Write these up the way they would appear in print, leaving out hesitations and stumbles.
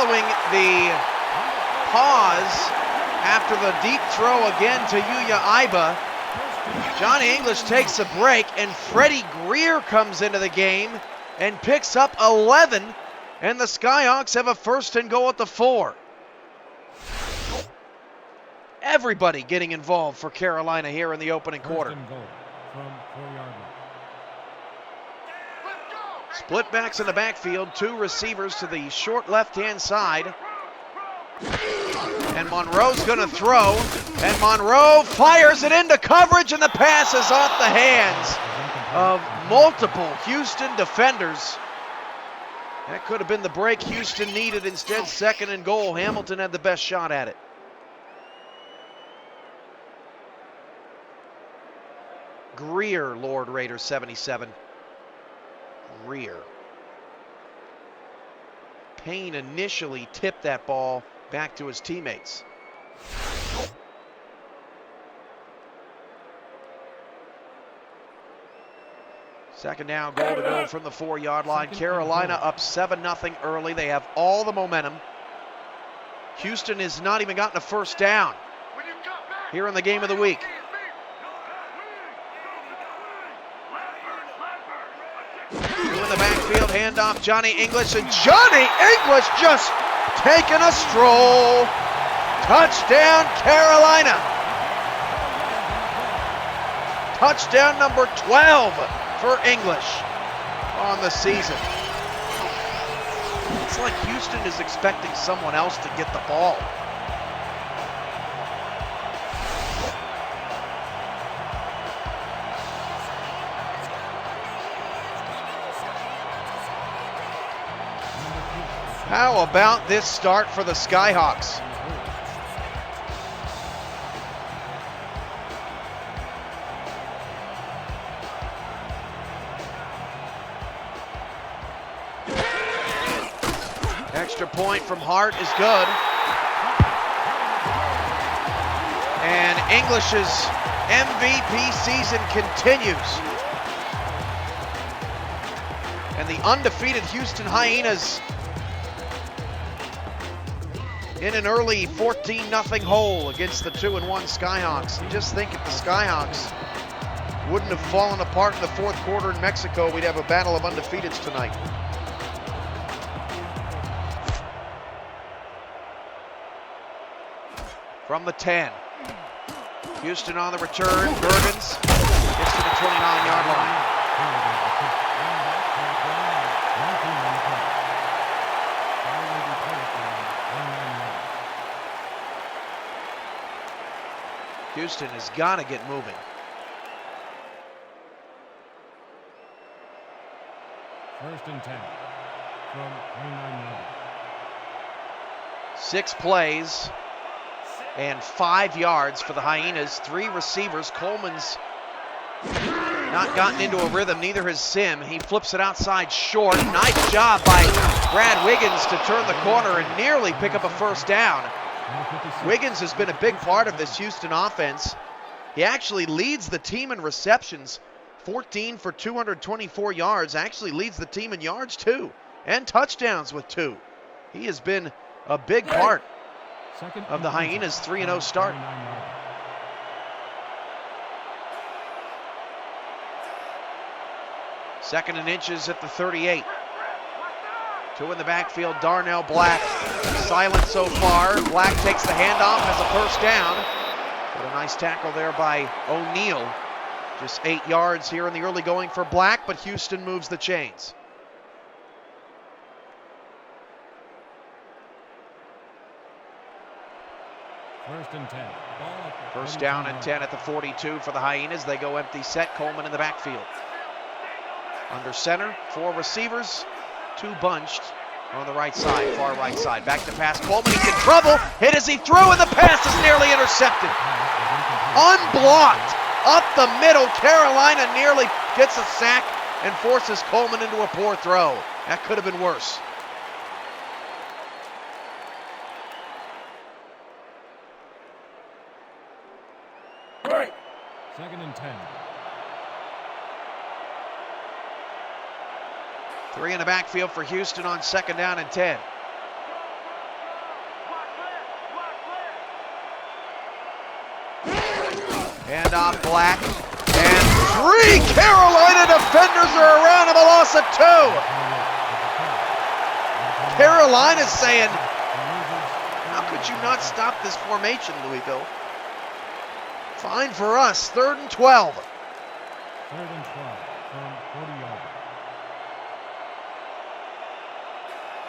following the pause after the deep throw again to Yuya Iba. Johnny English takes a break, and Freddie Greer comes into the game and picks up 11, and the Skyhawks have a first and goal at the 4. Everybody getting involved for Carolina here in the opening quarter. Split backs in the backfield, 2 receivers to the short left-hand side. And Monroe's gonna throw, and Monroe fires it into coverage, and the pass is off the hands of multiple Houston defenders. That could have been the break Houston needed. Instead, second and goal. Hamilton had the best shot at it. Greer, Lord Raider 77. Greer. Payne initially tipped that ball back to his teammates. Second down, goal to go from the 4-yard line. Carolina up 7-0 early. They have all the momentum. Houston has not even gotten a first down here in the game of the week. In the backfield, handoff Johnny English, and Johnny English just taking a stroll. Touchdown, Carolina. Touchdown number 12 for English on the season. It's like Houston is expecting someone else to get the ball. How about this start for the Skyhawks? Extra point from Hart is good. And English's MVP season continues. And the undefeated Houston Hyenas in an early 14-0 hole against the 2-1 Skyhawks. And just think, if the Skyhawks wouldn't have fallen apart in the fourth quarter in Mexico, we'd have a battle of undefeateds tonight. From the 10. Houston on the return. Gergens gets to the 29-yard line. Houston has got to get moving. First and 10 from 29 yards. 6 plays and 5 yards for the Hyenas. 3 receivers. Coleman's not gotten into a rhythm. Neither has Sim. He flips it outside short. Nice job by Brad Wiggins to turn the corner and nearly pick up a first down. Wiggins has been a big part of this Houston offense. He actually leads the team in receptions, 14 for 224 yards. Actually leads the team in yards too, and touchdowns with 2. He has been a big part of the Hyenas' 3-0 start. Second and inches at the 38. 2 in the backfield, Darnell Black. Silent so far. Black takes the handoff, has a first down. But a nice tackle there by O'Neal. Just 8 yards here in the early going for Black, but Houston moves the chains. First and 10. First down and 10 at the 42 for the Hyenas. They go empty set. Coleman in the backfield. Under center, 4 receivers, 2 bunched on the right side, far right side. Back to pass. Coleman, he's in trouble. Hit as he threw, and the pass is nearly intercepted. Unblocked. Up the middle. Carolina nearly gets a sack and forces Coleman into a poor throw. That could have been worse. Second and 10. 3 in the backfield for Houston on second down and 10. Rob Black. And 3 Carolina defenders are around him, a loss of 2. Carolina's saying, how could you not stop this formation, Louisville? Fine for us, 3rd and 12. 3rd and 12 from 40 yards.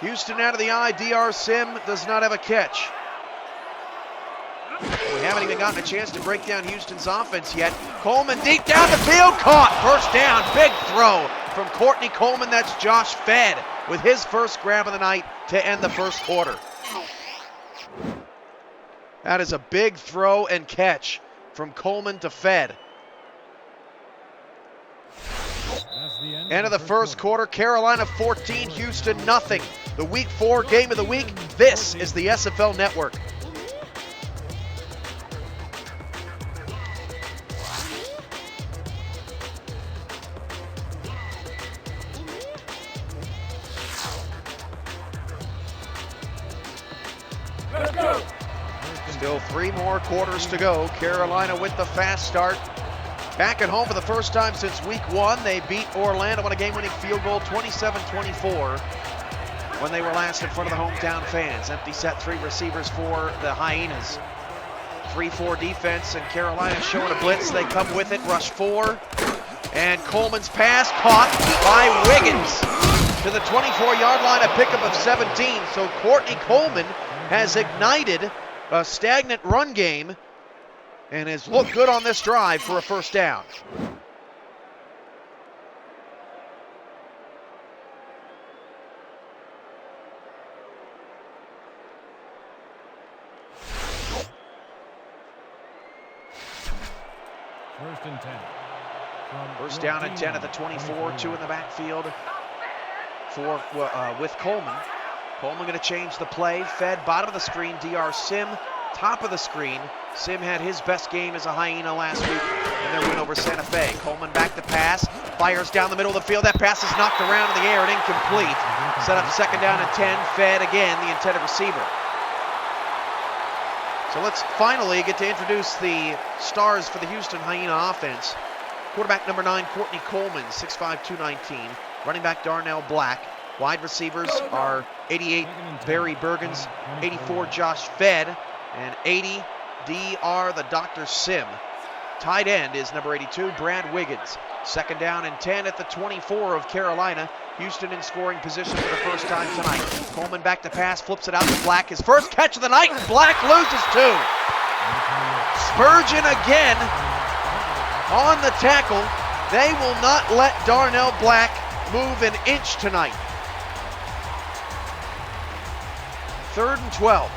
Houston out of the eye, DR Sim does not have a catch. We haven't even gotten a chance to break down Houston's offense yet. Coleman deep down the field, caught, first down, big throw from Courtney Coleman. That's Josh Fed with his first grab of the night to end the first quarter. That is a big throw and catch from Coleman to Fed. End of the first quarter, Carolina 14, Houston nothing. The Week 4 game of the week, this is the SFL Network. Let's go. Still 3 more quarters to go. Carolina with the fast start. Back at home for the first time since week 1. They beat Orlando on a game-winning field goal, 27-24, when they were last in front of the hometown fans. Empty set, 3 receivers for the Hyenas. 3-4 defense, and Carolina showing a blitz. They come with it, rush 4. And Coleman's pass caught by Wiggins to the 24-yard line, a pickup of 17. So Courtney Coleman has ignited a stagnant run game and has looked good on this drive for a first down. First and 10. First down and 10 at the 24, 2 in the backfield for with Coleman. Coleman going to change the play. Fed bottom of the screen, DR Sim top of the screen. Sim had his best game as a Hyena last week in their win over Santa Fe. Coleman back to pass, fires down the middle of the field. That pass is knocked around in the air and incomplete. Set up second down and 10. Fed again, the intended receiver. So let's finally get to introduce the stars for the Houston Hyena offense. Quarterback number 9, Courtney Coleman, 6'5", 219. Running back Darnell Black. Wide receivers are 88 Barry Bergens, 84 Josh Fed, and 80 DR the Dr. Sim. Tight end is number 82 Brad Wiggins. Second down and 10 at the 24 of Carolina. Houston in scoring position for the first time tonight. Coleman back to pass, flips it out to Black. His first catch of the night, and Black loses 2. Spurgeon again on the tackle. They will not let Darnell Black move an inch tonight. 3rd and 12.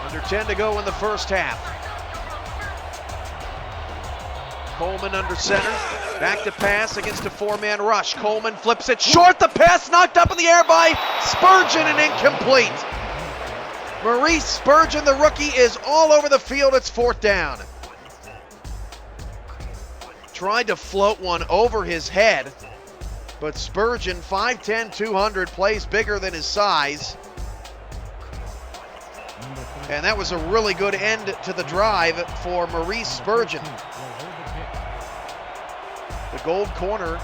Under 10 to go in the first half. Coleman under center. Back to pass against a 4-man rush. Coleman flips it short. The pass knocked up in the air by Spurgeon and incomplete. Maurice Spurgeon, the rookie, is all over the field. It's 4th down. Tried to float one over his head, but Spurgeon, 5'10", 200, plays bigger than his size. And that was a really good end to the drive for Maurice Spurgeon. The Gold Corner,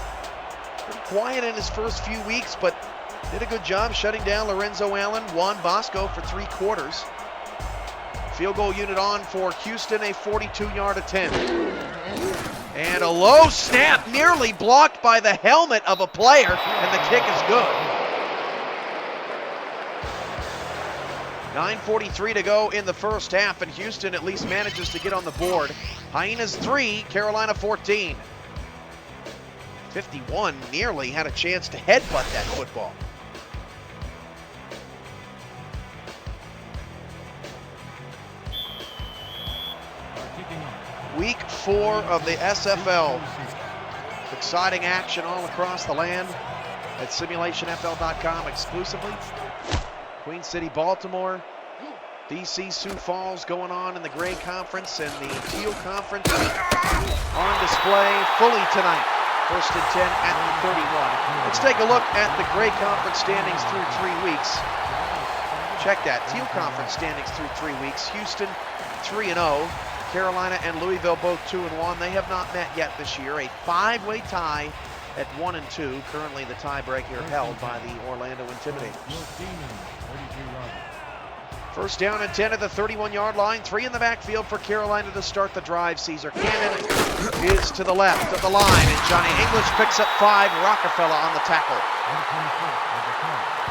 pretty quiet in his first few weeks, but did a good job shutting down Lorenzo Allen, Juan Bosco for 3 quarters. Field goal unit on for Houston, a 42-yard attempt. And a low snap, nearly blocked by the helmet of a player, and the kick is good. 9:43 to go in the first half, and Houston at least manages to get on the board. Hyenas 3, Carolina 14. 51 nearly had a chance to headbutt that football. Week 4 of the SFL. Exciting action all across the land at simulationfl.com exclusively. Queen City, Baltimore, DC, Sioux Falls going on in the Gray Conference, and the Teal Conference on display fully tonight. 1st and 10 at the 31. Let's take a look at the Gray Conference standings through 3 weeks. Check that. Teal Conference standings through 3 weeks. Houston 3-0. Carolina and Louisville both 2-1. They have not met yet this year. A 5-way tie at 1-2. Currently the tiebreaker held by the Orlando Intimidators. First down and 10 at the 31-yard line. 3 in the backfield for Carolina to start the drive. Caesar Cannon is to the left of the line, and Johnny English picks up 5. Rockefeller on the tackle.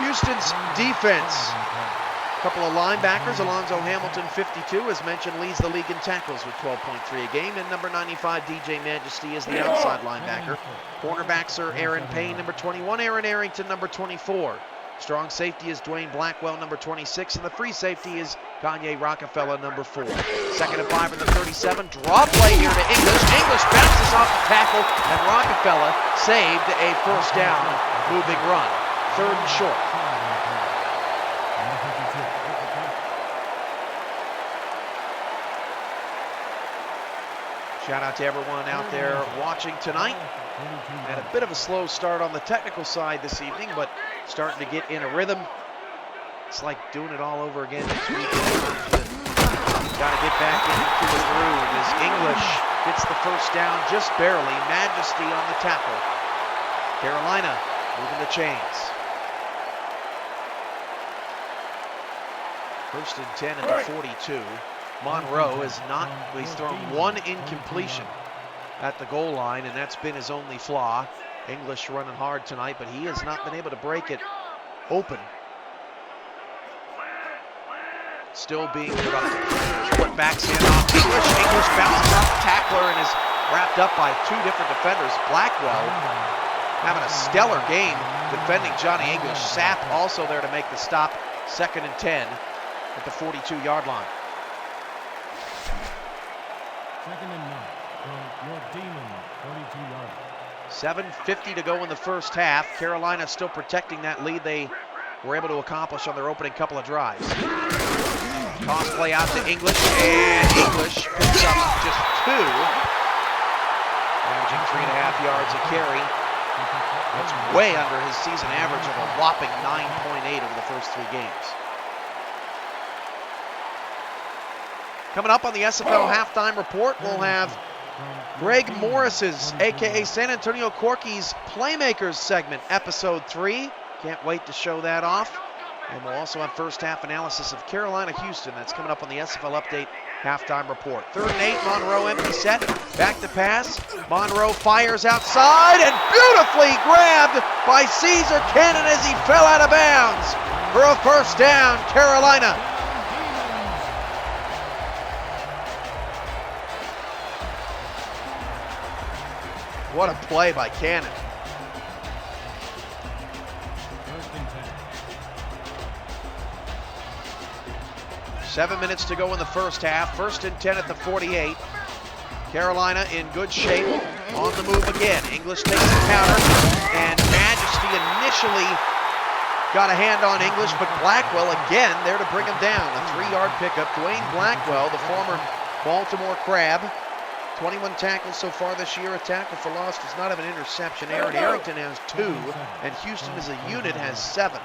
Houston's defense. A couple of linebackers. Alonzo Hamilton, 52, as mentioned, leads the league in tackles with 12.3 a game. And number 95, DJ Majesty, is the outside linebacker. Cornerbacks are Aaron Payne, number 21, Aaron Arrington, number 24. Strong safety is Dwayne Blackwell, number 26, and the free safety is Kanye Rockefeller, number 4. 2nd and 5 at the 37. Draw play here to English. English bounces off the tackle, and Rockefeller saved a first down moving run. 3rd and short. Shout out to everyone out there watching tonight. Had a bit of a slow start on the technical side this evening, but starting to get in a rhythm. It's like doing it all over again next week. Got to get back into the groove as English gets the first down just barely. Majesty on the tackle. Carolina moving the chains. 1st and 10 at the 42. Monroe he's thrown 1 incompletion at the goal line, and that's been his only flaw. English running hard tonight, but he has not been able to break it open. Still being productive. Split backs in off English. English bounces off the tackler and is wrapped up by 2 different defenders. Blackwell having a stellar game defending Johnny English. Sapp also there to make the stop. 2nd and 10 at the 42-yard line. 2nd and 9 from your demon, 42-yard. 7:50 to go in the first half. Carolina still protecting that lead they were able to accomplish on their opening couple of drives. Toss play out to English, and English picks up just 2. Averaging 3.5 yards a carry. That's way under his season average of a whopping 9.8 over the first 3 games. Coming up on the SFL halftime report, we'll have Greg Morris's, a.k.a. San Antonio Corky's Playmakers segment, episode 3. Can't wait to show that off. And we'll also have first half analysis of Carolina-Houston. That's coming up on the SFL Update halftime report. 3rd and 8, Monroe empty set. Back to pass. Monroe fires outside and beautifully grabbed by Caesar Cannon as he fell out of bounds for a first down, Carolina. What a play by Cannon. 1st and 10. 7 minutes to go in the first half. 1st and 10 at the 48. Carolina in good shape. On the move again. English takes the counter. And Majesty initially got a hand on English, but Blackwell again there to bring him down. A 3-yard pickup. Dwayne Blackwell, the former Baltimore Crab. 21 tackles so far this year. A tackle for loss does not have an interception. Aaron Arrington has 2, and Houston as a unit has 7.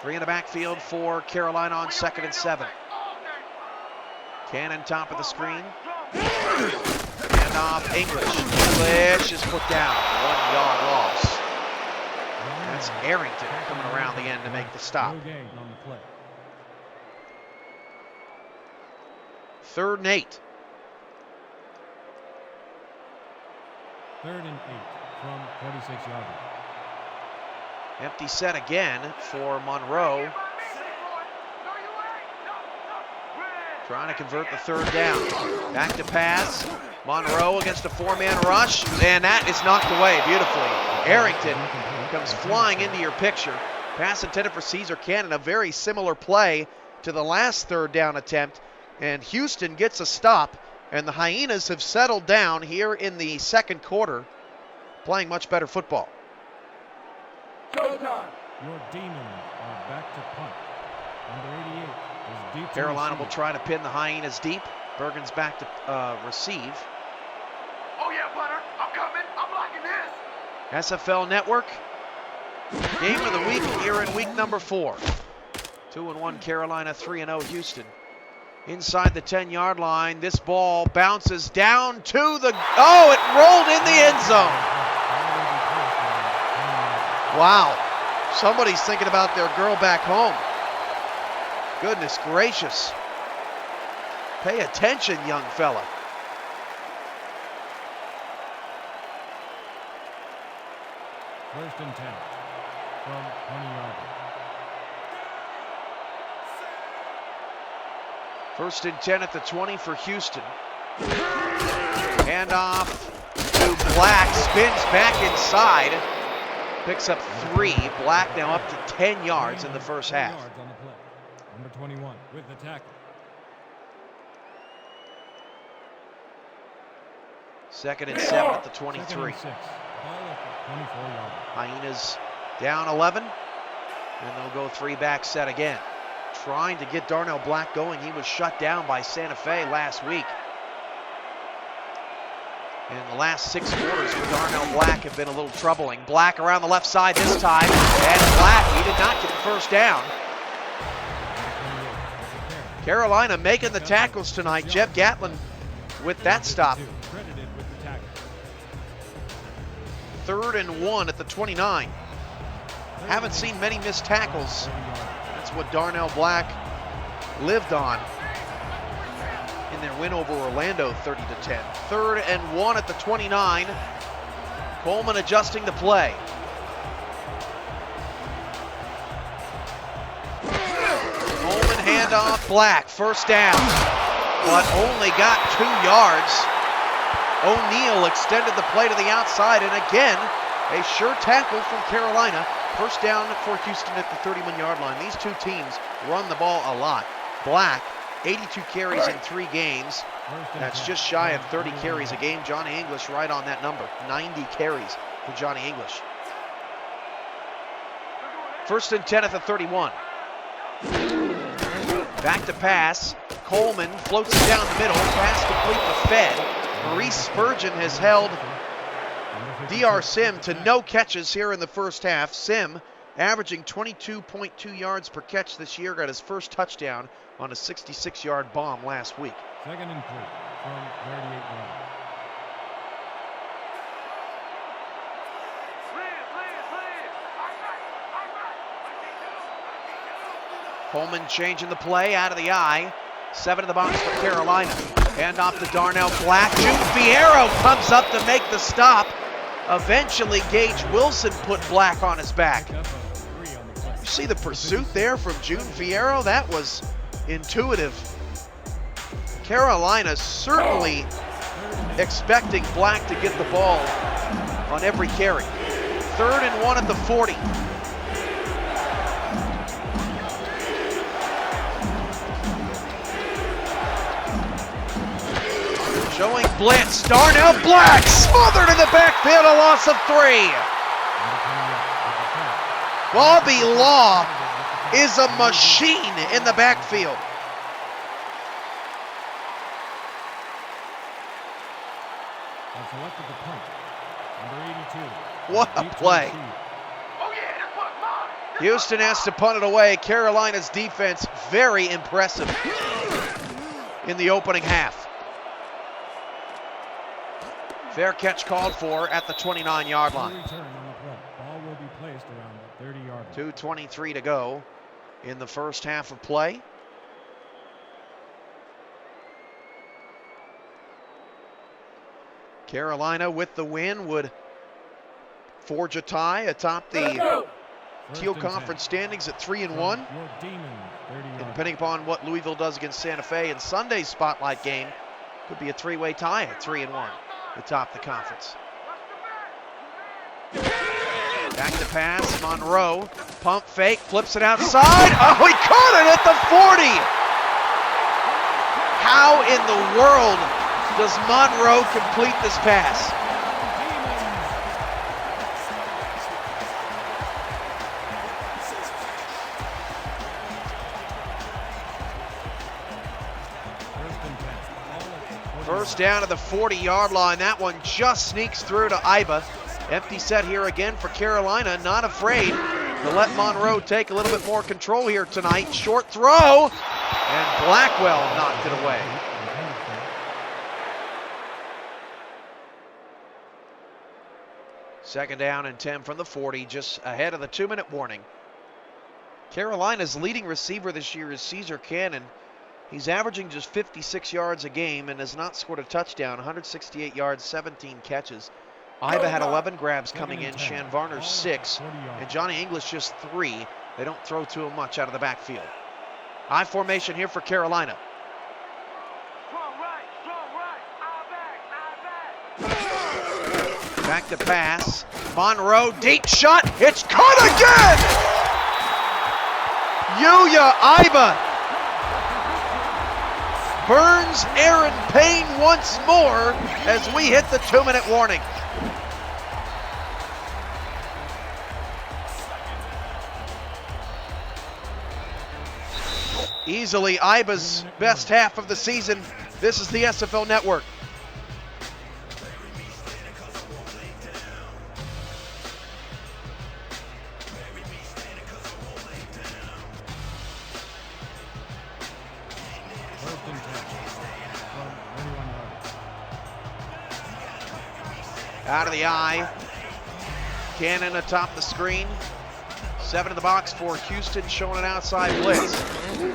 3 in the backfield for Carolina on 2nd and 7. Cannon top of the screen. And off English. English is put down. 1-yard loss. That's Arrington coming around the end to make the stop. 3rd and 8. 3rd and 8 from 46-yard. Empty set again for Monroe. Trying to convert the 3rd down. Back to pass. Monroe against a 4-man rush, and that is knocked away beautifully. Arrington comes flying into your picture. Pass intended for Caesar Cannon, a very similar play to the last 3rd down attempt. And Houston gets a stop, and the Hyenas have settled down here in the 2nd quarter, playing much better football. Showtime. Your demons are back to punt. Number 88 is deep. Carolina will try to pin the Hyenas deep. Bergen's back to receive. Oh yeah, punter, I'm coming. I'm liking this. SFL Network Game of the week here in week number 4. 2-1 Carolina, 3-0 Houston. Inside the 10-yard line, this ball bounces down to the, oh, it rolled in the end zone. Wow, somebody's thinking about their girl back home. Goodness gracious. Pay attention, young fella. First and 10 from 20-yard line. First and 10 at the 20 for Houston. Handoff to Black, spins back inside. Picks up 3. Black now up to 10 yards in the first half. On the play. Number 21 with the tackle. Second and 7 at the 23. Second and 6. Ball at the 24-yard line. Hyenas down 11. And they'll go 3-back set again. Trying to get Darnell Black going. He was shut down by Santa Fe last week. And the last 6 quarters for Darnell Black have been a little troubling. Black around the left side this time. And Black, he did not get the first down. Carolina making the tackles tonight. Jeb Gatlin with that stop. Credited with the tackle. 3rd and 1 at the 29. Haven't seen many missed tackles. That's what Darnell Black lived on in their win over Orlando, 30-10. 3rd and 1 at the 29. Coleman adjusting the play. Coleman handoff, Black, first down, but only got 2 yards. O'Neal extended the play to the outside, and again, a sure tackle from Carolina. First down for Houston at the 31-yard line. These two teams run the ball a lot. Black, 82 carries in 3 games. That's just shy of 30 carries a game. Johnny English right on that number. 90 carries for Johnny English. First and 10 at the 31. Back to pass. Coleman floats it down the middle. Pass complete to Fed. Maurice Spurgeon has held DR Sim to no catches here in the first half. Sim averaging 22.2 yards per catch this year. Got his first touchdown on a 66-yard bomb last week. Second and 3 from 38-yard. Coleman changing the play out of the eye. 7 in the box for Carolina. Hand off to Darnell Black. June Fierro comes up to make the stop. Eventually, Gage Wilson put Black on his back. You see the pursuit there from June Fierro? That was intuitive. Carolina certainly expecting Black to get the ball on every carry. 3rd and 1 at the 40. Showing blitz. Darnell Black smothered in the backfield, a loss of 3. Bobby Law is a machine in the backfield. Selected the punt. Number 82. What a play. Houston has to punt it away. Carolina's defense very impressive in the opening half. Fair catch called for at the 29-yard line. Ball will be placed around the 30-yard line. 2:23 to go in the first half of play. Carolina with the win would forge a tie atop the Teal Conference standings at 3-1. And depending upon what Louisville does against Santa Fe in Sunday's spotlight game, could be a 3-way tie at 3-1 atop the conference. Back to pass, Monroe, pump fake, flips it outside. Oh, he caught it at the 40. How in the world does Monroe complete this pass? First down to the 40-yard line. That one just sneaks through to Iba. Empty set here again for Carolina, not afraid to let Monroe take a little bit more control here tonight. Short throw, and Blackwell knocked it away. Second down and 10 from the 40, just ahead of the 2-minute warning. Carolina's leading receiver this year is Caesar Cannon. He's averaging just 56 yards a game and has not scored a touchdown, 168 yards, 17 catches. Iba had 11 grabs coming in, Shan Varner 6, and Johnny English just 3. They don't throw to him much out of the backfield. I formation here for Carolina. Back to pass. Monroe, deep shot. It's caught again! Yuya Iba burns Aaron Payne once more as we hit the 2-minute warning. Easily Iba's best half of the season. This is the SFL Network. Out of the eye. Cannon atop the screen. 7 in the box for Houston, showing an outside blitz.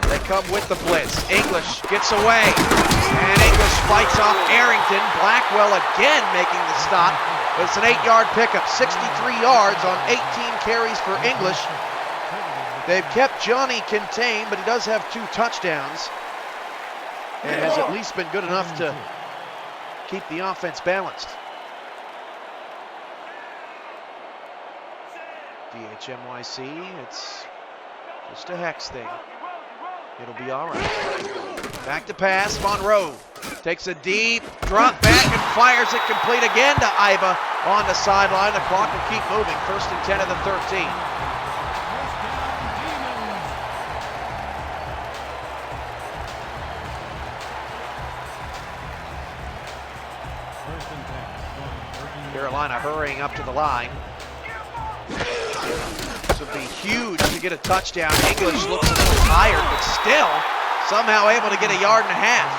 They come with the blitz. English gets away. And English fights off Arrington. Blackwell again making the stop. It's an 8-yard pickup. 63 yards on 18 carries for English. They've kept Johnny contained, but he does have 2 touchdowns. And has at least been good enough to keep the offense balanced. DHMYC, it's just a hex thing. It'll be all right. Back to pass, Monroe takes a deep drop back and fires it complete again to Iba on the sideline. The clock will keep moving. 1st and 10 of the 13. Carolina hurrying up to the line. This would be huge to get a touchdown. English looks a little tired, but still somehow able to get a yard and a half.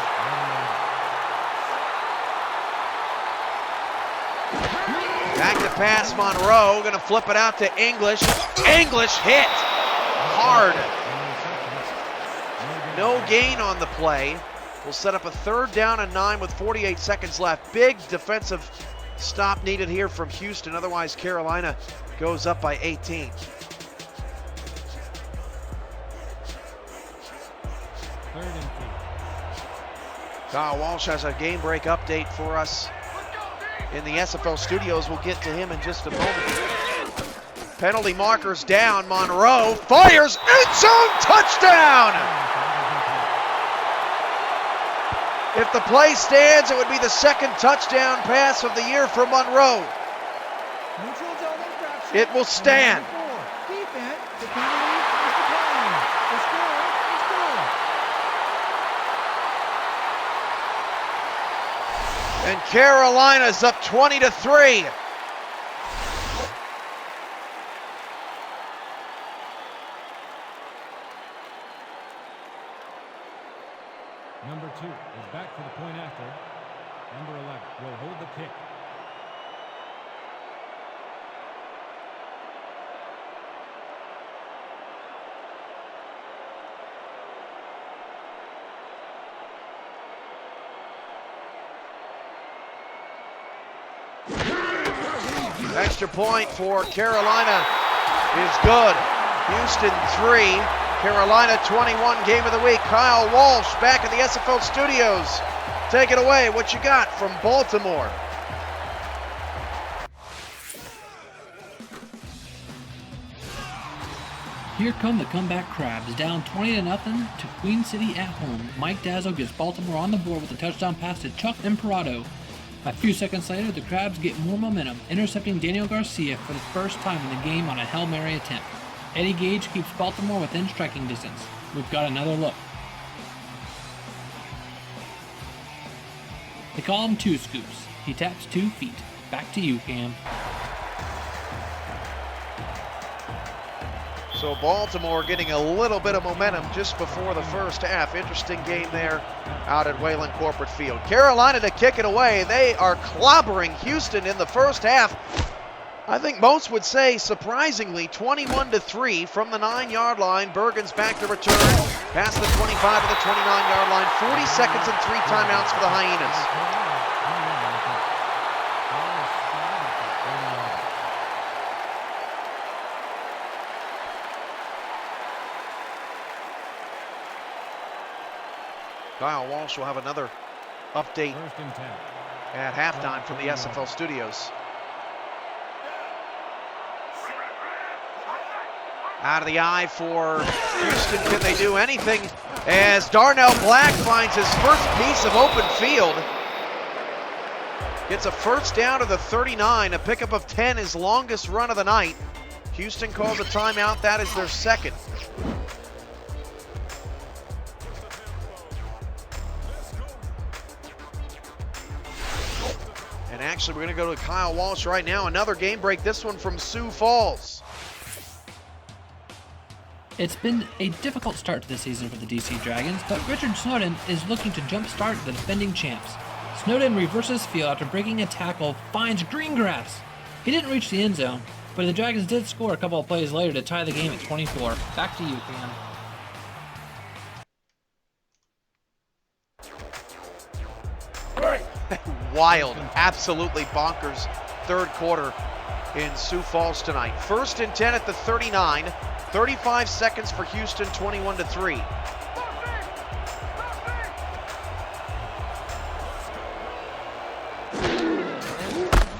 Back to pass, Monroe, gonna flip it out to English. English hit hard. No gain on the play. We'll set up a 3rd down and 9 with 48 seconds left. Big defensive stop needed here from Houston, otherwise Carolina goes up by 18. Kyle Walsh has a game break update for us in the SFL studios. We'll get to him in just a moment. Penalty markers down. Monroe fires, end zone, touchdown! If the play stands, it would be the 2nd touchdown pass of the year for Monroe. It will stand. And Carolina's up 20-3. Number 2 is back for the point after. Number 11 will hold the kick. Extra point for Carolina is good. Houston 3, Carolina 21, game of the week. Kyle Walsh back in the SFL studios. Take it away, what you got from Baltimore? Here come the comeback Crabs, down 20-0 to Queen City at home. Mike Dazzle gets Baltimore on the board with a touchdown pass to Chuck Imperato. A few seconds later, the Crabs get more momentum, intercepting Daniel Garcia for the first time in the game on a Hail Mary attempt. Eddie Gage keeps Baltimore within striking distance. We've got another look. They call him 2 scoops. He taps 2 feet. Back to you, Cam. So Baltimore getting a little bit of momentum just before the first half. Interesting game there out at Wayland Corporate Field. Carolina to kick it away. They are clobbering Houston in the first half. I think most would say, surprisingly, 21-3 from the 9-yard line. Bergen's back to return, past the 25 to the 29-yard line. 40 seconds and 3 timeouts for the Hyenas. Kyle Walsh will have another update at halftime from the SFL studios. Out of the eye for Houston. Can they do anything? As Darnell Black finds his first piece of open field. Gets a first down to the 39. A pickup of 10, his longest run of the night. Houston calls a timeout. That is their second. And actually, we're going to go to Kyle Walsh right now. Another game break, this one from Sioux Falls. It's been a difficult start to the season for the DC Dragons, but Richard Snowden is looking to jumpstart the defending champs. Snowden reverses field after breaking a tackle, finds Greengrass. He didn't reach the end zone, but the Dragons did score a couple of plays later to tie the game at 24. Back to you, Cam. Wild, absolutely bonkers third quarter in Sioux Falls tonight. 1st and 10 at the 39, 35 seconds for Houston, 21-3.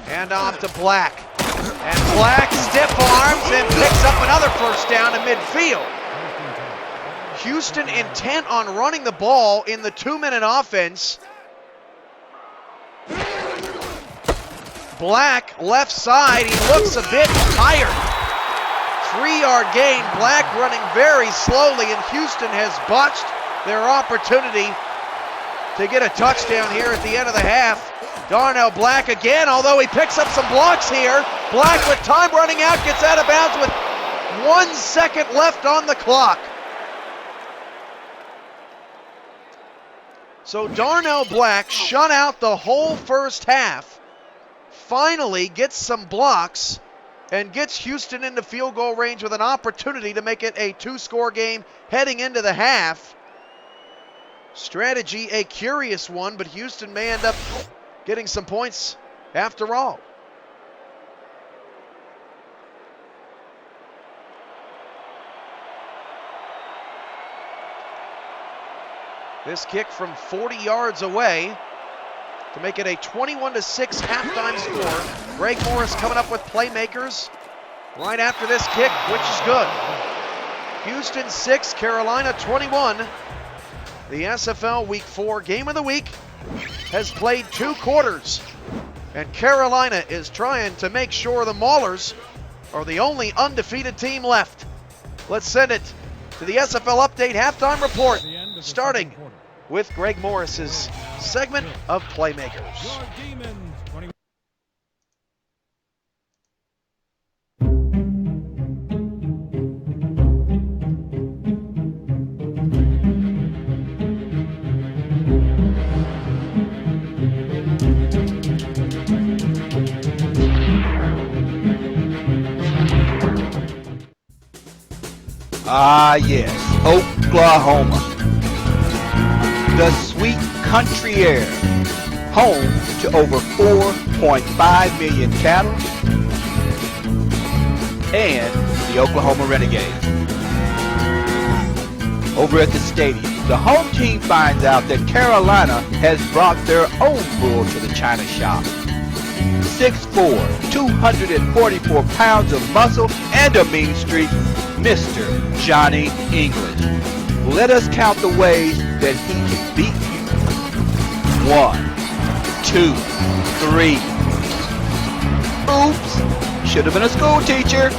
Hand off to Black. And Black stiff arms and picks up another first down to midfield. Houston intent on running the ball in the 2-minute offense. Black, left side, he looks a bit tired. 3-yard gain, Black running very slowly, and Houston has botched their opportunity to get a touchdown here at the end of the half. Darnell Black again, although he picks up some blocks here. Black with time running out, gets out of bounds with 1 second left on the clock. So Darnell Black shut out the whole first half, finally gets some blocks, and gets Houston into field goal range with an opportunity to make it a 2-score game heading into the half. Strategy a curious one, but Houston may end up getting some points after all. This kick from 40 yards away to make it a 21-6 halftime score. Greg Morris coming up with playmakers right after this kick, which is good. Houston 6, Carolina 21. The SFL Week 4 Game of the Week has played 2 quarters, and Carolina is trying to make sure the Maulers are the only undefeated team left. Let's send it to the SFL Update halftime report, starting with Greg Morris's segment of Playmakers. Ah, yes, Oklahoma. The sweet country air, home to over 4.5 million cattle, and the Oklahoma Renegades. Over at the stadium, the home team finds out that Carolina has brought their own bull to the China shop. 6'4", 244 pounds of muscle and a mean streak, Mr. Johnny English. Let us count the ways that he can beat you. 1, 2, 3. Oops, should have been a school teacher.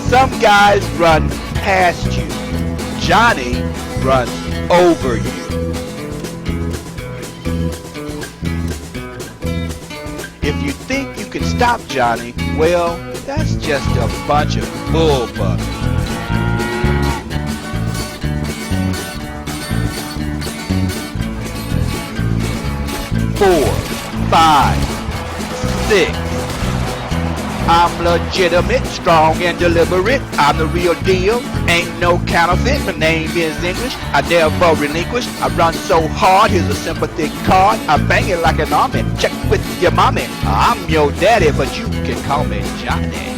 Some guys run past you. Johnny runs over you. stop Johnny, well, that's just a bunch of bullfuck. 4, 5, 6. I'm legitimate, strong and deliberate. I'm the real deal, ain't no counterfeit. My name is English, I never relinquish. I run so hard, here's a sympathy card. I bang it like an army, check with your mommy. I'm your daddy, but you can call me Johnny.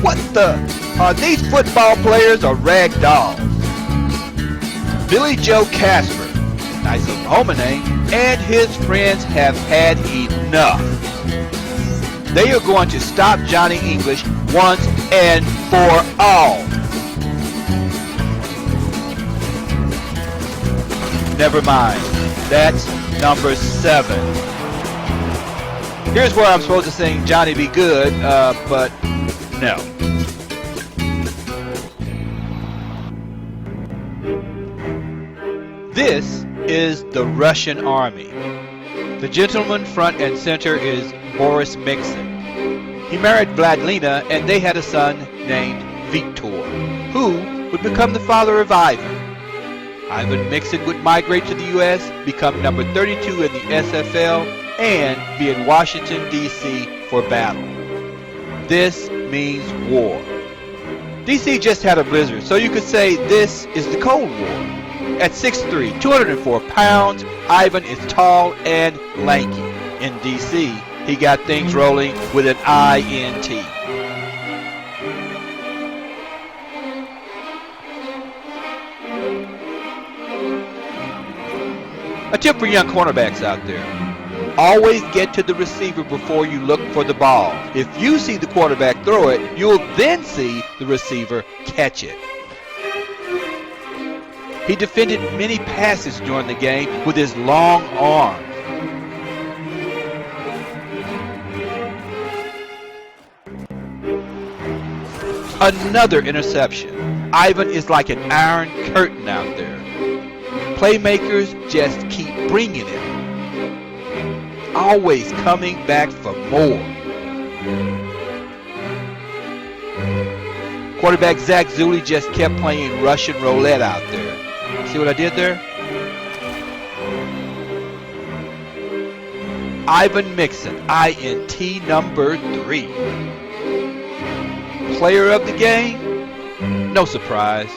What the? Are these football players or rag dolls? Billy Joe Casper, nice Oklahoma name, and his friends have had enough. They are going to stop Johnny English once and for all. Never mind. That's number 7. Here's where I'm supposed to sing Johnny Be Good, but no. This is the Russian army. The gentleman front and center is Boris Mixon. He married Vladlina and they had a son named Viktor, who would become the father of Ivan. Ivan Mixon would migrate to the U.S., become number 32 in the SFL, and be in Washington, D.C. for battle. This means war. D.C. just had a blizzard, so you could say this is the Cold War. At 6'3", 204 pounds, Ivan is tall and lanky. In D.C., he got things rolling with an INT. A tip for young cornerbacks out there. Always get to the receiver before you look for the ball. If you see the quarterback throw it, you'll then see the receiver catch it. He defended many passes during the game with his long arms. Another interception. Ivan is like an iron curtain out there. Playmakers just keep bringing it. Always coming back for more. Quarterback Zach Zulli just kept playing Russian roulette out there. See what I did there? Ivan Mixon, INT number 3. Player of the game? No surprise.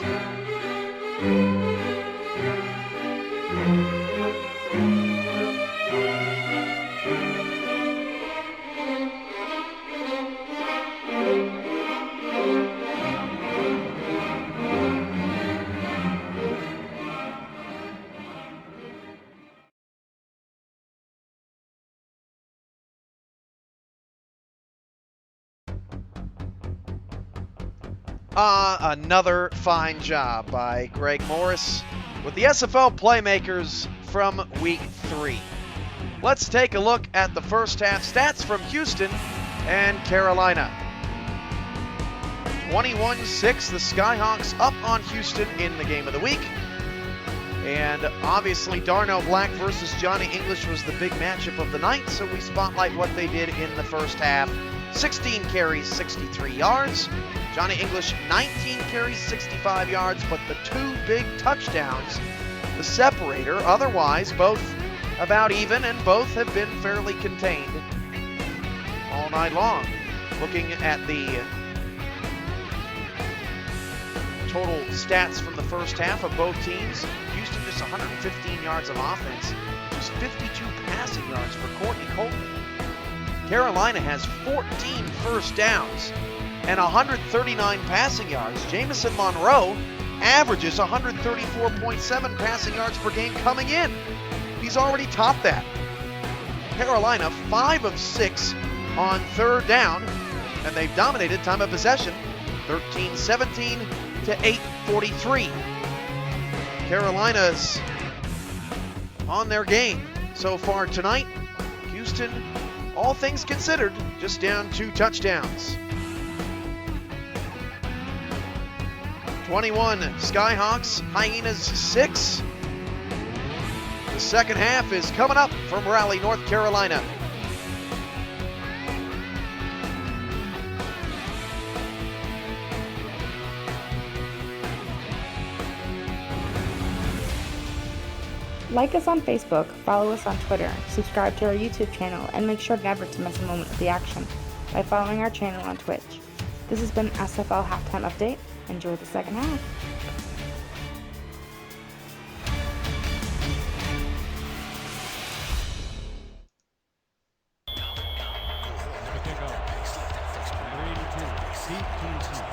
Another fine job by Greg Morris with the SFL Playmakers from Week 3. Let's take a look at the first half stats from Houston and Carolina. 21-6, the Skyhawks up on Houston in the game of the week. And obviously Darnell Black versus Johnny English was the big matchup of the night, so we spotlight what they did in the first half. 16 carries, 63 yards. Johnny English, 19 carries, 65 yards, but the 2 big touchdowns, the separator. Otherwise, both about even, and both have been fairly contained all night long. Looking at the total stats from the first half of both teams, Houston just 115 yards of offense, just 52 passing yards for Courtney Colton. Carolina has 14 first downs and 139 passing yards. Jamison Monroe averages 134.7 passing yards per game coming in. He's already topped that. Carolina 5 of 6 on third down, and they've dominated time of possession 13-17 to 8:43. Carolina's on their game so far tonight. Houston, all things considered, just down 2 touchdowns. 21 Skyhawks, Hyenas 6. The second half is coming up from Raleigh, North Carolina. Like us on Facebook, follow us on Twitter, subscribe to our YouTube channel, and make sure never to miss a moment of the action by following our channel on Twitch. This has been SFL Halftime Update. Enjoy the second half. The kickoff. Number 82, Steve Kinsey.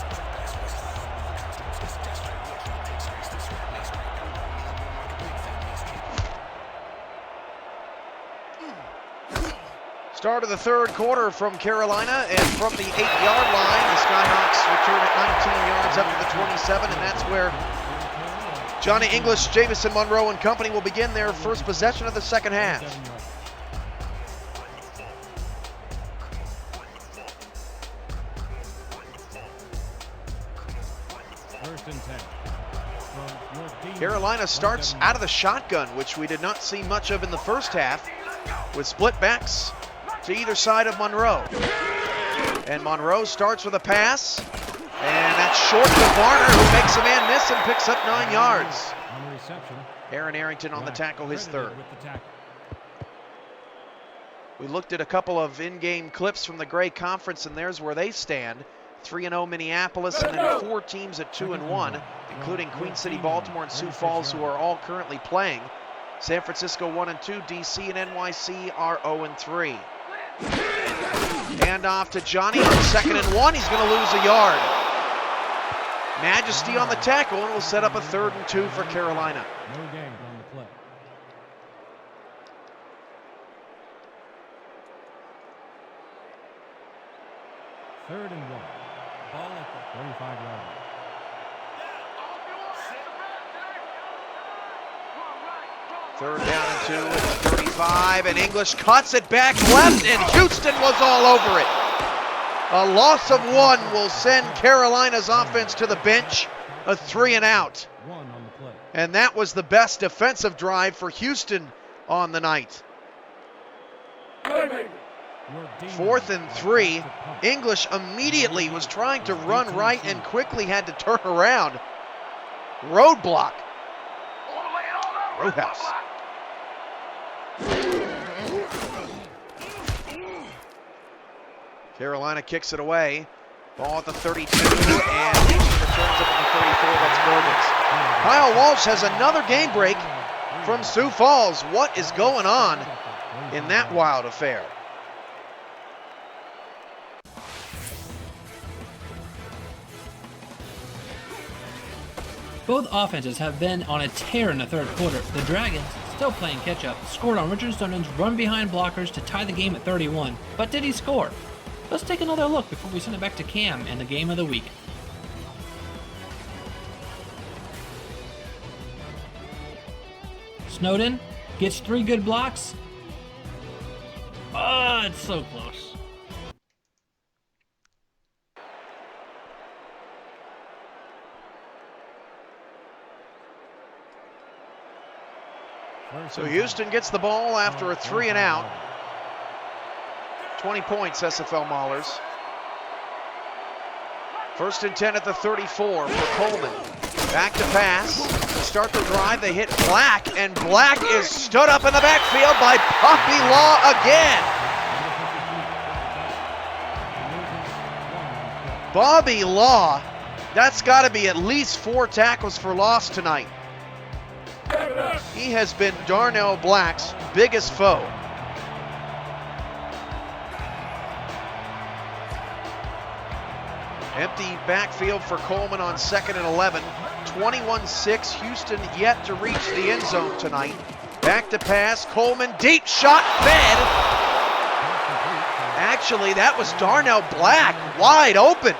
Start of the third quarter from Carolina, and from the 8-yard line, the Skyhawks return at 19 yards up to the 27, and that's where Johnny English, Jamison Monroe, and company will begin their first possession of the second half. First and 10. From York Demons. Carolina starts out of the shotgun, which we did not see much of in the first half, with split backs to either side of Monroe. And Monroe starts with a pass, and that's short to Varner, who makes a man miss and picks up 9 yards. On the reception. Aaron Arrington on the tackle, his third. With the tackle. We looked at a couple of in-game clips from the Gray Conference, and there's where they stand. 3-0 Minneapolis, and then 4 teams at 2-1, including Queen City, Baltimore, and Sioux Falls, who are all currently playing. San Francisco 1-2, DC and NYC are 0-3. Hand off to Johnny on 2nd and 1. He's going to lose a yard. Majesty on the tackle, and will set up a 3rd and 2 for Carolina. No gain on the play. Third and 1. Ball at the 35-yard line. Third down and 2 at the 35, and English cuts it back left, and Houston was all over it. A loss of 1 will send Carolina's offense to the bench, a 3 and out. 1 on the play. And that was the best defensive drive for Houston on the night. York Demons 4th and 3, to punt. English immediately was trying to run right and quickly had to turn around. Roadblock. Roadhouse. Carolina kicks it away. Ball at the 32, and Houston returns it to the 34. That's Morgan's. Kyle Walsh has another game break from Sioux Falls. What is going on in that wild affair? Both offenses have been on a tear in the third quarter. The Dragons, still playing catch-up, scored on Richard Snowden's run-behind blockers to tie the game at 31. But did he score? Let's take another look before we send it back to Cam and the game of the week. Snowden gets 3 good blocks. Oh, it's so close. So Houston gets the ball after a 3 and out. 20 points, SFL Maulers. First and 10 at the 34 for Coleman. Back to pass. To start the drive, they hit Black, and Black is stood up in the backfield by Poppy Law again. Bobby Law, that's got to be at least 4 tackles for loss tonight. He has been Darnell Black's biggest foe. Empty backfield for Coleman on 2nd and 11. 21-6, Houston yet to reach the end zone tonight. Back to pass, Coleman, deep shot, fed. Actually, that was Darnell Black, wide open.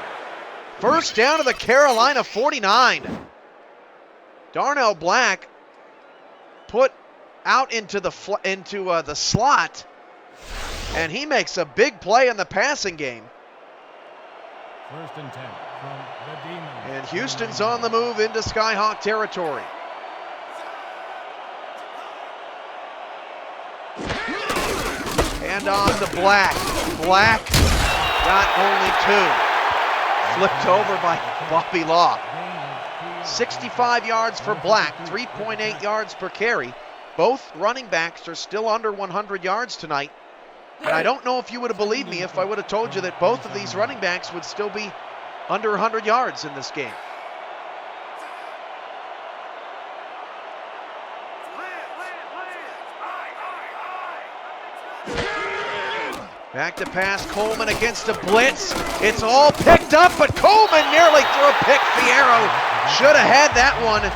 First down to the Carolina 49. Darnell Black put out into the slot, and he makes a big play in the passing game. First and 10 from the Demons. And Houston's on the move into Skyhawk territory. And on to Black. Black got only 2. Flipped over by Bobby Law. 65 yards for Black, 3.8 yards per carry. Both running backs are still under 100 yards tonight. And I don't know if you would have believed me if I would have told you that both of these running backs would still be under 100 yards in this game. Back to pass, Coleman against a blitz. It's all picked up, but Coleman nearly threw a pick. Fierro should have had that one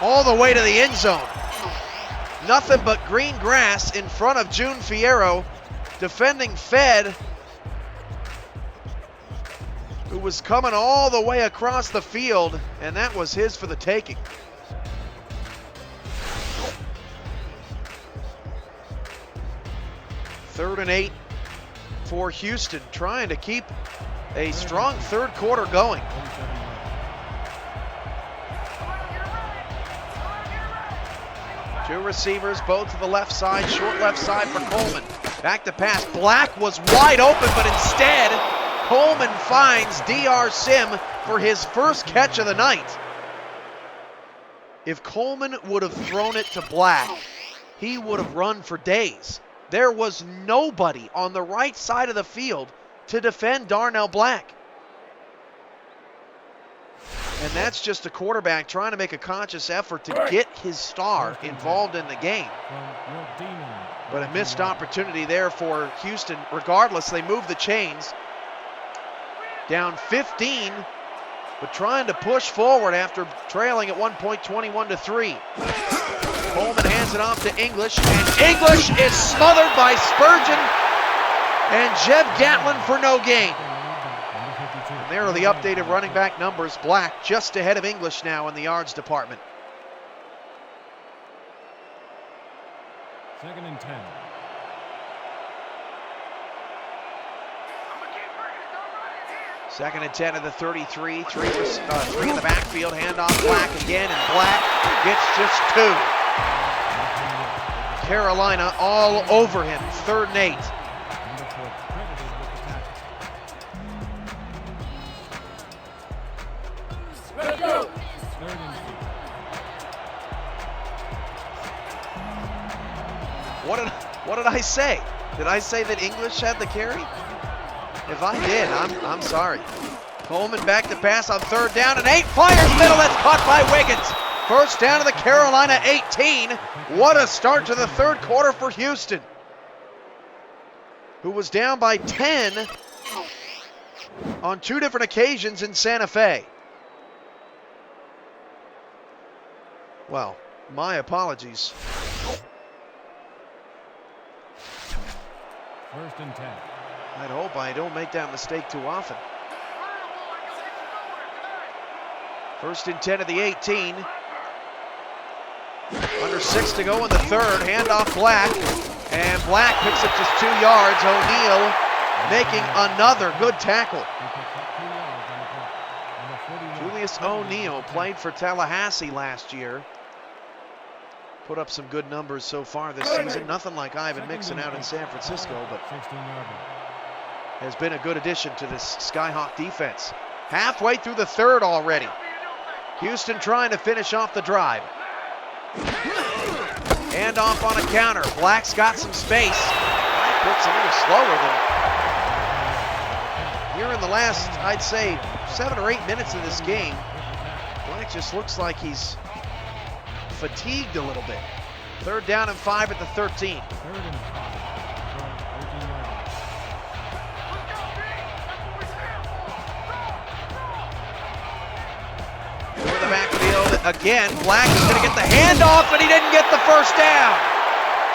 all the way to the end zone. Nothing but green grass in front of June Fierro, defending Fed, who was coming all the way across the field, and that was his for the taking. Third and 8 for Houston, trying to keep a strong third quarter going. Two receivers, both to the left side, short left side for Coleman. Back to pass, Black was wide open, but instead, Coleman finds DR Sim for his first catch of the night. If Coleman would have thrown it to Black, he would have run for days. There was nobody on the right side of the field to defend Darnell Black. And that's just a quarterback trying to make a conscious effort to get his star involved in the game. But a missed opportunity there for Houston. Regardless, they move the chains. Down 15, but trying to push forward after trailing at one point 21-3. Coleman hands it off to English, and English is smothered by Spurgeon and Jeb Gatlin for no gain. And there are the updated running back numbers. Black just ahead of English now in the yards department. 2nd and 10. Second and 10 at the 33. Three in the backfield. Handoff Black again, and Black gets just 2. Carolina all over him. 3rd and 8. What did I say? Did I say that English had the carry? If I did, I'm sorry. Coleman back to pass on 3rd down, and 8 fires middle. That's caught by Wiggins. First down to the Carolina 18. What a start to the third quarter for Houston, who was down by 10 on 2 different occasions in Santa Fe. Well, my apologies. 1st and 10. I'd hope I don't make that mistake too often. 1st and 10 of the 18. Under 6 to go in the 3rd. Handoff Black. And Black picks up just 2 yards. O'Neal making another good tackle. Julius O'Neal played for Tallahassee last year. Put up some good numbers so far this season. Nothing like Ivan Mixon out in San Francisco, but has been a good addition to this Skyhawk defense. Halfway through the 3rd already. Houston trying to finish off the drive. Hand off on a counter. Black's got some space. Black looks a little slower than here in the last, I'd say, 7 or 8 minutes of this game. Black just looks like he's fatigued a little bit. 3rd down and 5 at the 13. 3rd and 5. Through the backfield again. Black is going to get the handoff, and he didn't get the first down.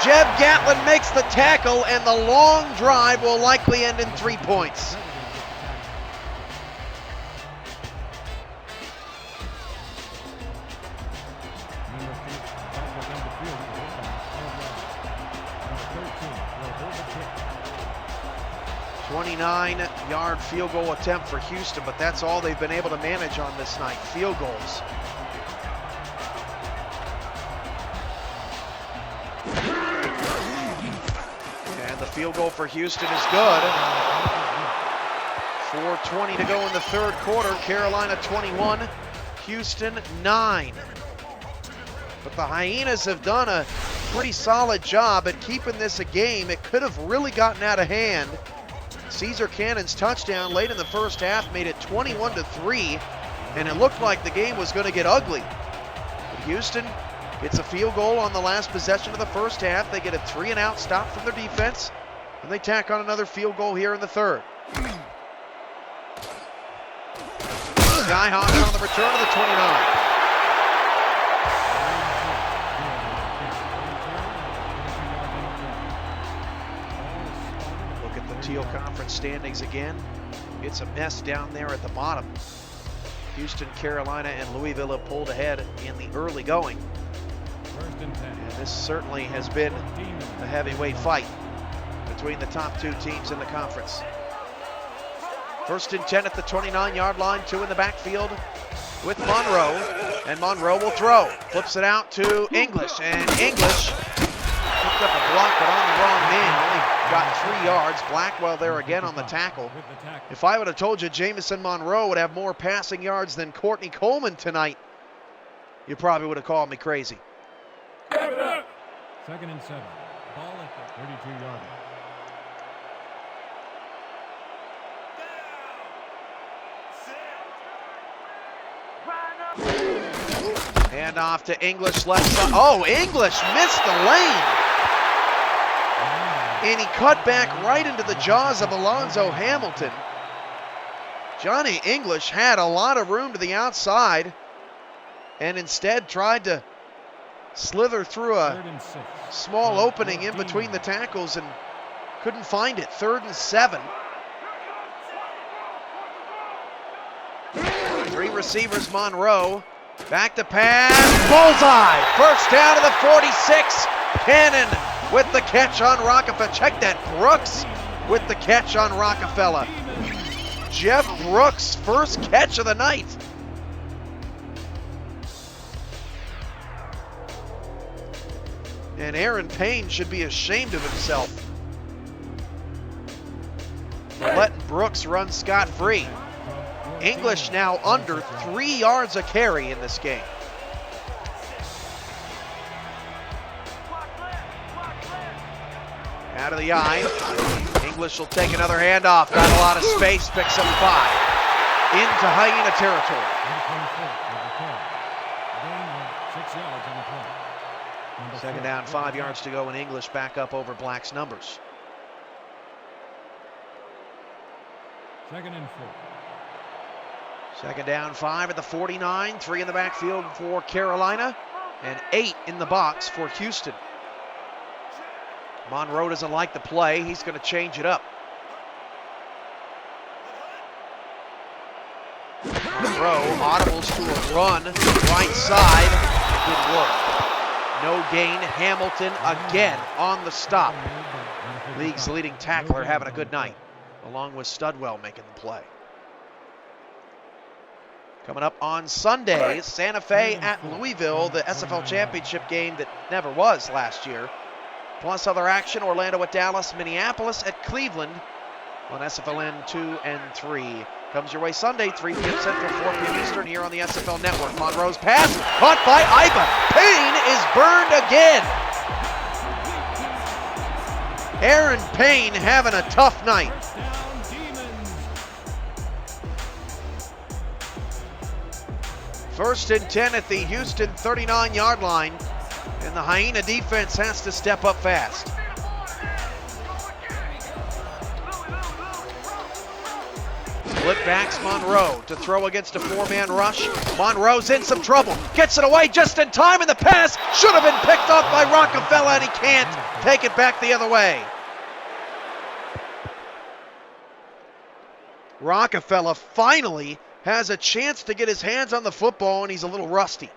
Jeb Gatlin makes the tackle, and the long drive will likely end in 3 points. Number 29-yard field goal attempt for Houston, but that's all they've been able to manage on this night, field goals. And the field goal for Houston is good. 4:20 to go in the 3rd quarter. Carolina 21, Houston 9. But the Hyenas have done a pretty solid job at keeping this a game. It could have really gotten out of hand. Caesar Cannon's touchdown late in the first half made it 21-3, and it looked like the game was going to get ugly. But Houston gets a field goal on the last possession of the first half. They get a 3-and-out stop from their defense, and they tack on another field goal here in the third. Skyhawks on the return to the 29. Teal Conference standings again. It's a mess down there at the bottom. Houston, Carolina, and Louisville have pulled ahead in the early going. And this certainly has been a heavyweight fight between the top two teams in the conference. 1st and 10 at the 29-yard line, 2 in the backfield with Monroe, and Monroe will throw. Flips it out to English, and English picked up a block, but on the wrong man. Only got 3 yards. Blackwell there again on the tackle. If I would have told you Jamison Monroe would have more passing yards than Courtney Coleman tonight, you probably would have called me crazy. 2nd and 7. Ball at the 32-yard line. Hand off to English left side. Oh, English missed the lane. And he cut back right into the jaws of Alonzo Hamilton. Johnny English had a lot of room to the outside and instead tried to slither through a small opening in between the tackles and couldn't find it. 3rd and 7. 3 receivers, Monroe. Back to pass, bullseye. First down to the 46. Cannon with the catch on Rockefeller. Check that, Brooks with the catch on Rockefeller. Jeff Brooks' first catch of the night. And Aaron Payne should be ashamed of himself for letting Brooks run scot-free. English now under 3 yards a carry in this game. Out of the eye. English will take another handoff. Got a lot of space. Picks up 5. Into Hyena territory. 2nd down, 5 yards to go, and English back up over Black's numbers. 2nd and 4. 2nd down, 5 at the 49. 3 in the backfield for Carolina, and 8 in the box for Houston. Monroe doesn't like the play. He's going to change it up. Monroe audibles to a run, right side. Good work. No gain. Hamilton again on the stop. League's leading tackler having a good night, along with Studwell making the play. Coming up on Sunday, Santa Fe at Louisville, the SFL championship game that never was last year. Plus other action, Orlando at Dallas, Minneapolis at Cleveland on SFLN 2 and 3. Comes your way Sunday, 3 p.m. Central, 4 p.m. Eastern here on the SFL Network. Monroe's pass, caught by Iba. Payne is burned again. Aaron Payne having a tough night. First and 10 at the Houston 39-yard line. And the Hyena defense has to step up fast. Split backs Monroe to throw against a 4-man rush. Monroe's in some trouble. Gets it away just in time, and the pass should have been picked off by Rockefeller, and he can't take it back the other way. Rockefeller finally has a chance to get his hands on the football, and he's a little rusty.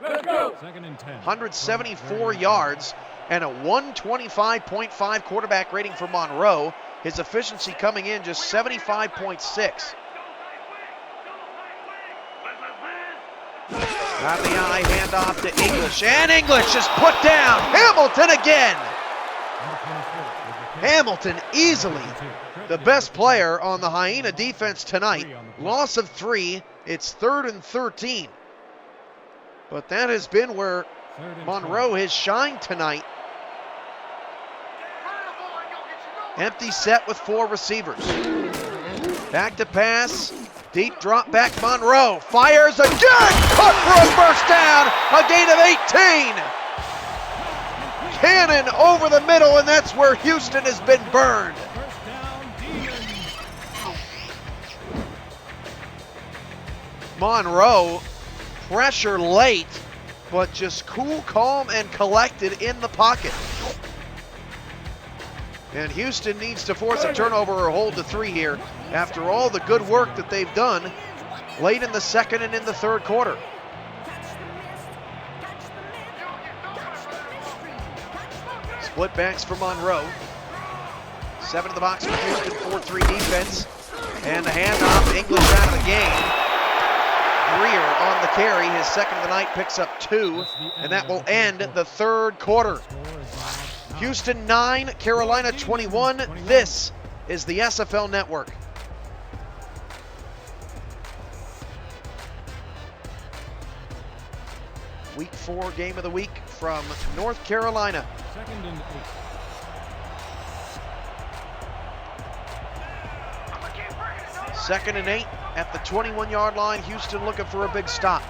Let's go. 2nd and 10. 174 yards and a 125.5 quarterback rating for Monroe. His efficiency coming in just 75.6. Out of the eye, handoff to English, and English is put down. Hamilton again. Hamilton easily the best player on the Hyena defense tonight. Loss of 3. It's 3rd and 13. But that has been where Monroe has shined tonight. Empty set with 4 receivers. Back to pass. Deep drop back. Monroe fires again. Caught for a first down. A gain of 18. Cannon over the middle, and that's where Houston has been burned. Monroe, pressure late, but just cool, calm, and collected in the pocket. And Houston needs to force a turnover or hold to 3 here after all the good work that they've done late in the second and in the third quarter. Split backs for Monroe. 7 in the box for Houston, 4-3 defense. And the handoff, English out of the game. Greer on the carry, his second of the night, picks up 2, and that will end the third quarter. Houston 9, Carolina 21. This is the SFL Network. Week 4 game of the week from North Carolina. 2nd and 8. Second and 8 at the 21-yard line. Houston looking for a big stop.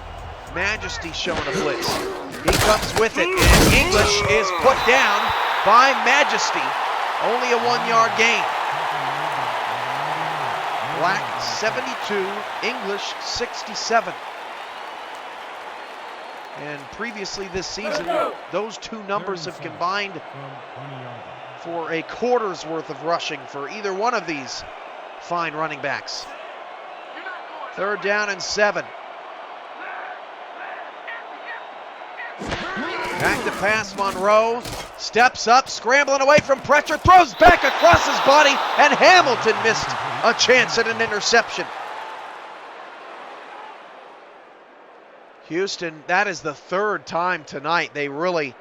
Majesty showing a blitz. He comes with it, and English is put down by Majesty. Only a 1-yard gain. Black 72, English 67. And previously this season, those 2 numbers have combined for a quarter's worth of rushing for either one of these fine running backs. 3rd down and 7. Back to pass, Monroe steps up, scrambling away from pressure, throws back across his body, and Hamilton missed a chance at an interception. Houston, that is the 3rd time tonight they really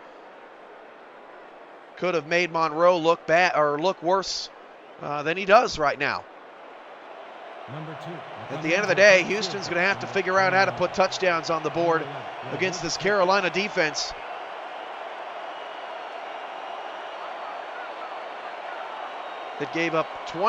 could have made Monroe look bad or look worse than he does right now. Number 2. At the end of the day, Houston's going to have to figure out how to put touchdowns on the board against this Carolina defense. That gave up 20